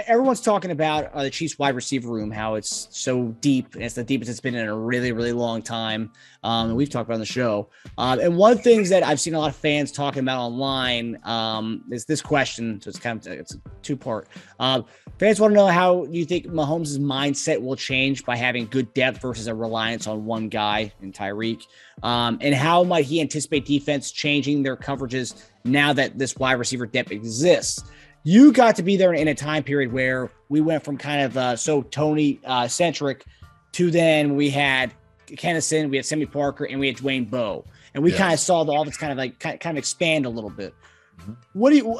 everyone's talking about the Chiefs wide receiver room, how it's so deep, and it's the deepest it's been in a really, really long time. And we've talked about on the show. And one of the things that I've seen a lot of fans talking about online is this question. So it's a two-part. Fans want to know how you think Mahomes' mindset will change by having good depth versus a reliance on one guy in Tyreek. And how might he anticipate defense changing their coverages now that this wide receiver depth exists? You got to be there in a time period where we went from kind of so Tony centric to then we had Kennison, we had Sammy Parker, and we had Dwayne Bowe, and we kind of saw the offense kind of expand a little bit. Mm-hmm. What do you,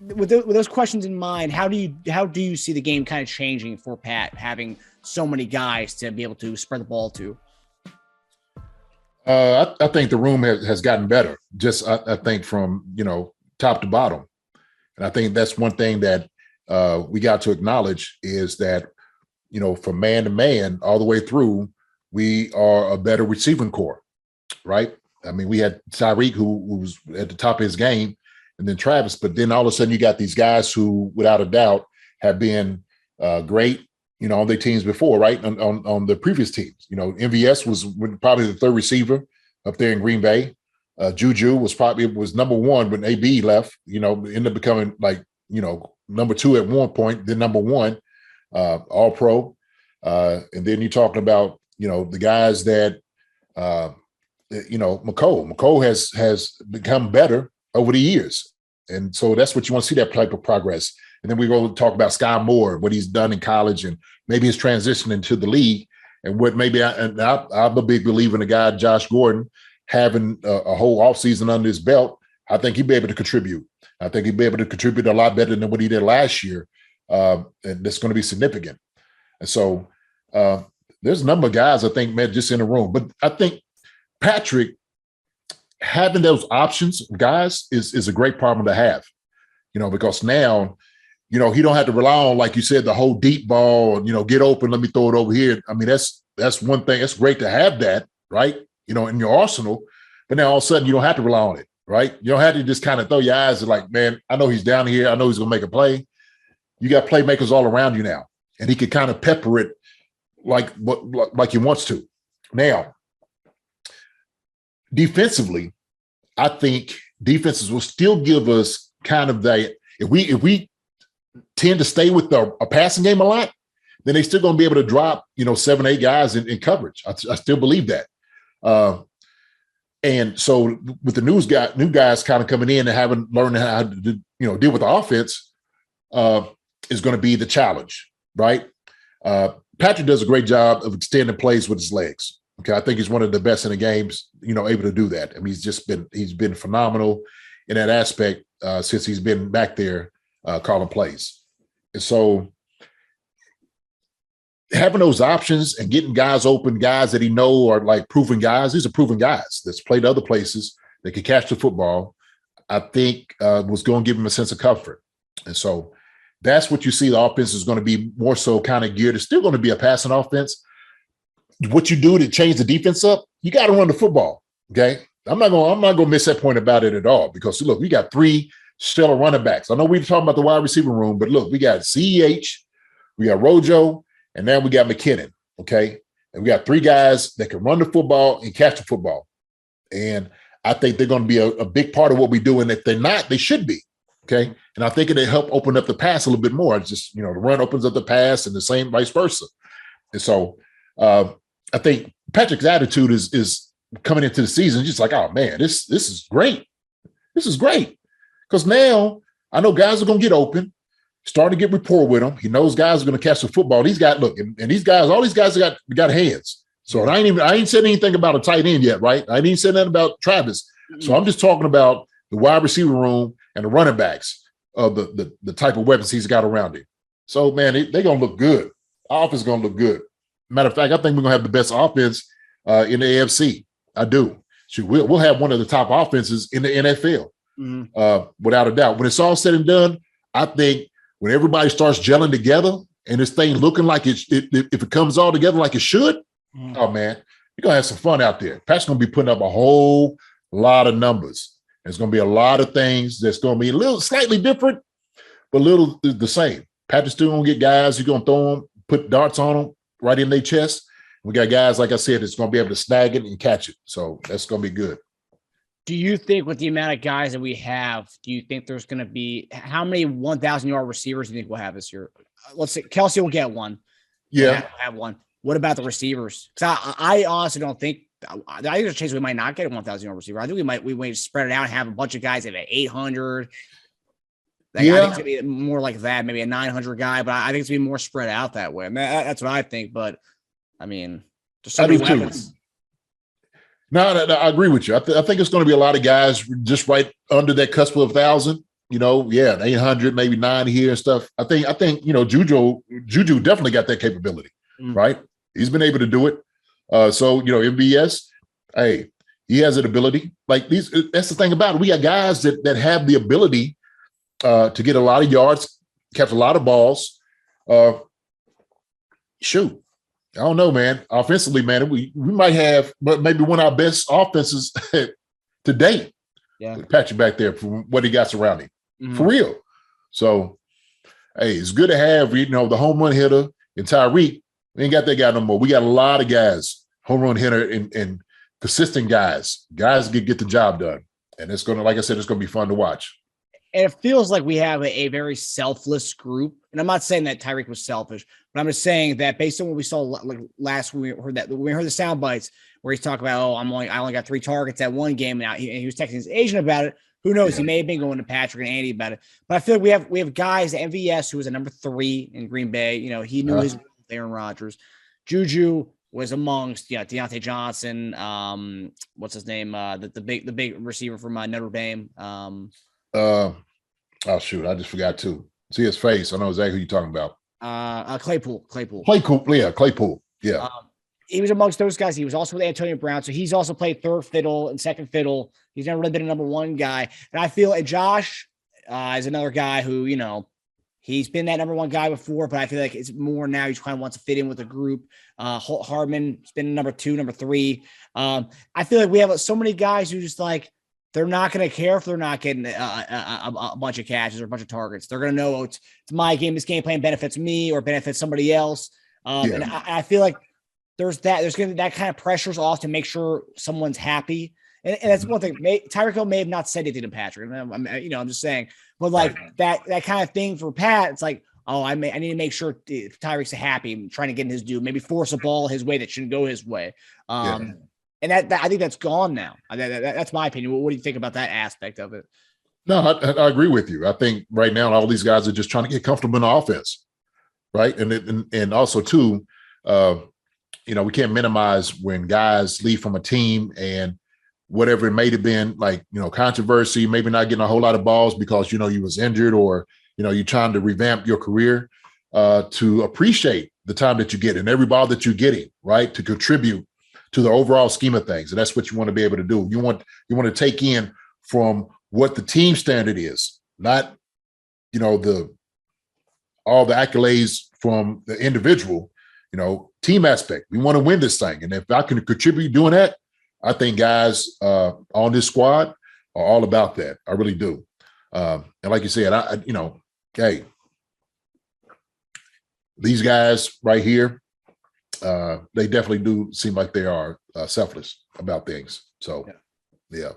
with those questions in mind, how do you see the game kind of changing for Pat having so many guys to be able to spread the ball to? I think the room has gotten better. Just I think from top to bottom. And I think that's one thing that we got to acknowledge is that, from man to man all the way through, we are a better receiving core, right? I mean, we had Tyreek who was at the top of his game, and then Travis, but then all of a sudden you got these guys who, without a doubt, have been great, on their teams before, right? On the previous teams. MVS was probably the third receiver up there in Green Bay. JuJu was number one when AB left, ended up becoming number two at one point, then number one, all pro. And then you're talking about, the guys that, Mecole. Mecole has become better over the years. And so that's what you want to see, that type of progress. And then we go talk about Skyy Moore, what he's done in college and maybe his transition into the league. And what maybe I'm a big believer in a guy, Josh Gordon, having a whole offseason under his belt. I think he'd be able to contribute. I think he'd be able to contribute a lot better than what he did last year. And that's going to be significant. And so there's a number of guys I think, man, just in the room. But I think Patrick having those options, guys, is a great problem to have, because now, he don't have to rely on, like you said, the whole deep ball, get open, let me throw it over here. I mean, that's one thing. It's great to have that, right? In your arsenal, but now all of a sudden you don't have to rely on it, right? You don't have to just kind of throw your eyes at like, man, I know he's down here. I know he's going to make a play. You got playmakers all around you now, and he could kind of pepper it like he wants to. Now, defensively, I think defenses will still give us kind of that. If we tend to stay with a passing game a lot, then they're still going to be able to drop, 7, 8 guys in coverage. I still believe that. And so with the new guys kind of coming in and having learned how to deal with the offense is going to be the challenge, right? Patrick does a great job of extending plays with his legs. Okay, I think he's one of the best in the games, able to do that. I mean, he's been phenomenal in that aspect since he's been back there calling plays. And so having those options and getting guys open, guys that he know are like proven guys. These are proven guys that's played other places that can catch the football. I think was going to give him a sense of comfort. And so that's what you see. The offense is going to be more so kind of geared. It's still going to be a passing offense. What you do to change the defense up, you got to run the football. Okay. I'm not going to miss that point about it at all, because look, we got 3 stellar running backs. I know we're talking about the wide receiver room, but look, we got CEH, we got Rojo, and now we got McKinnon, okay? And we got 3 guys that can run the football and catch the football. And I think they're going to be a big part of what we do. And if they're not, they should be, okay? And I think it'll help open up the pass a little bit more. It's just, the run opens up the pass and the same vice versa. And so I think Patrick's attitude is coming into the season just like, oh, man, this is great. This is great. Because now I know guys are going to get open. Starting to get rapport with him. He knows guys are going to catch the football. These guys, look, and these guys, all these guys got hands. So I ain't said anything about a tight end yet, right? I ain't said nothing about Travis. So I'm just talking about the wide receiver room and the running backs of the type of weapons he's got around him. So, man, they're going to look good. Our offense is going to look good. Matter of fact, I think we're going to have the best offense in the AFC. I do. We'll have one of the top offenses in the NFL, without a doubt. When it's all said and done, I think when everybody starts gelling together and this thing looking like if it comes all together like it should, oh, man, you're going to have some fun out there. Pat's going to be putting up a whole lot of numbers. There's going to be a lot of things that's going to be a little slightly different, but a little the same. Patrick's still going to get guys. You're going to throw them, put darts on them right in their chest. We got guys, like I said, that's going to be able to snag it and catch it. So that's going to be good. Do you think with the amount of guys that we have, do you think there's going to be how many 1,000-yard receivers do you think we'll have this year? Let's say Kelce will get one. Yeah. We'll have one. What about the receivers? Because I honestly don't think – I think there's a chance we might not get a 1,000-yard receiver. I think we might spread it out and have a bunch of guys at 800. I think it's going to be more like that, maybe a 900 guy, but I think it's going to be more spread out that way. I mean, that's what I think, but, I mean, there's so many weapons. No, I agree with you. I think it's going to be a lot of guys just right under that cusp of 1,000. 800, maybe 9 here and stuff. I think JuJu definitely got that capability, right? He's been able to do it. So MVS, hey, he has an ability. Like these, that's the thing about it. We got guys that have the ability to get a lot of yards, catch a lot of balls. Shoot. I don't know, man. Offensively, man, we might have, but maybe one of our best offenses to date. Yeah, with Patrick back there for what he got surrounding, for real. So, hey, it's good to have the home run hitter and Tyreek. We ain't got that guy no more. We got a lot of guys, home run hitter and consistent guys get the job done, and it's gonna, like I said, it's gonna be fun to watch. And it feels like we have a very selfless group. And I'm not saying that Tyreek was selfish, but I'm just saying that based on what we saw like last week, we heard the sound bites where he's talking about, I only got 3 targets that one game. And he was texting his agent about it. Who knows? Yeah. He may have been going to Patrick and Andy about it. But I feel like we have guys, MVS, who was a number 3 in Green Bay. He knew his Aaron Rodgers. JuJu was amongst Deontay Johnson. What's his name? The big receiver from Notre Dame. Oh shoot, I just forgot to see his face. I know exactly who you're talking about. Claypool. Yeah, Claypool. Yeah. He was amongst those guys. He was also with Antonio Brown. So he's also played third fiddle and second fiddle. He's never really been a number 1 guy. And I feel like Josh is another guy who, he's been that number 1 guy before, but I feel like it's more now. He kind of wants to fit in with the group. Hardman has been number 2, number 3. I feel like we have so many guys who just like, they're not going to care if they're not getting a bunch of catches or a bunch of targets. They're going to know it's my game. This game plan benefits me or benefits somebody else. And I feel like there's going to be that kind of pressures off to make sure someone's happy. And that's one thing. Tyreek Hill may have not said anything to Patrick. I'm just saying, but like that kind of thing for Pat, it's like, I need to make sure Tyreek's happy. I'm trying to get in his due. Maybe force a ball his way that shouldn't go his way. And that I think that's gone now. That's my opinion. What do you think about that aspect of it? No, I agree with you. I think right now all these guys are just trying to get comfortable in the offense, right? And also too, we can't minimize when guys leave from a team and whatever it may have been, like controversy, maybe not getting a whole lot of balls because you was injured or you're trying to revamp your career. To appreciate the time that you get and every ball that you're getting, right, to contribute to the overall scheme of things. And that's what you want to be able to do. You want to take in from what the team standard is, not, all the accolades from the individual, team aspect. We want to win this thing. And if I can contribute doing that, I think guys on this squad are all about that. I really do. And like you said, hey, these guys right here, they definitely do seem like they are selfless about things. So, yeah.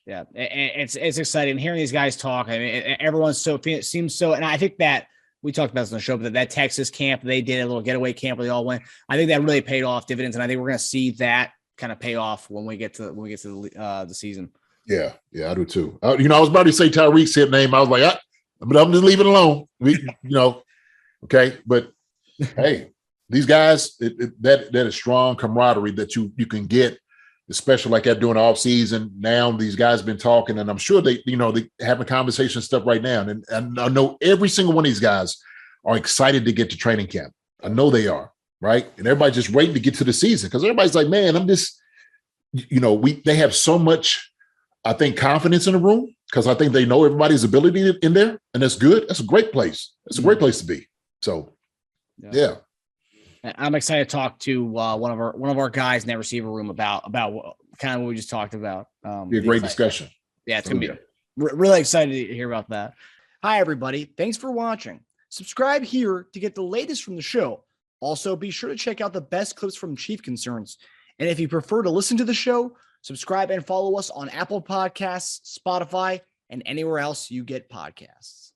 It's exciting hearing these guys talk. I mean, everyone's seems so, and I think that we talked about this on the show, but that Texas camp they did, a little getaway camp where they all went. I think that really paid off dividends, and I think we're going to see that kind of pay off when we get to the season. Yeah, I do too. I was about to say Tyreek's his name. I was like, but I'm just leaving it alone. Okay, but hey. These guys, that is strong camaraderie that you can get, especially like that during the offseason. Now these guys have been talking, and I'm sure they having conversation stuff right now. And I know every single one of these guys are excited to get to training camp. I know they are, right? And everybody's just waiting to get to the season because everybody's like, man, I'm just, they have so much, I think, confidence in the room because I think they know everybody's ability in there, and that's good. That's a great place. That's a great place to be. So, yeah. I'm excited to talk to one of our guys in that receiver room about kind of what we just talked about. Be a great discussion. Yeah, it's gonna be really excited to hear about that. Hi, everybody. Thanks for watching. Subscribe here to get the latest from the show. Also, be sure to check out the best clips from Chief Concerns. And if you prefer to listen to the show, subscribe and follow us on Apple Podcasts, Spotify, and anywhere else you get podcasts.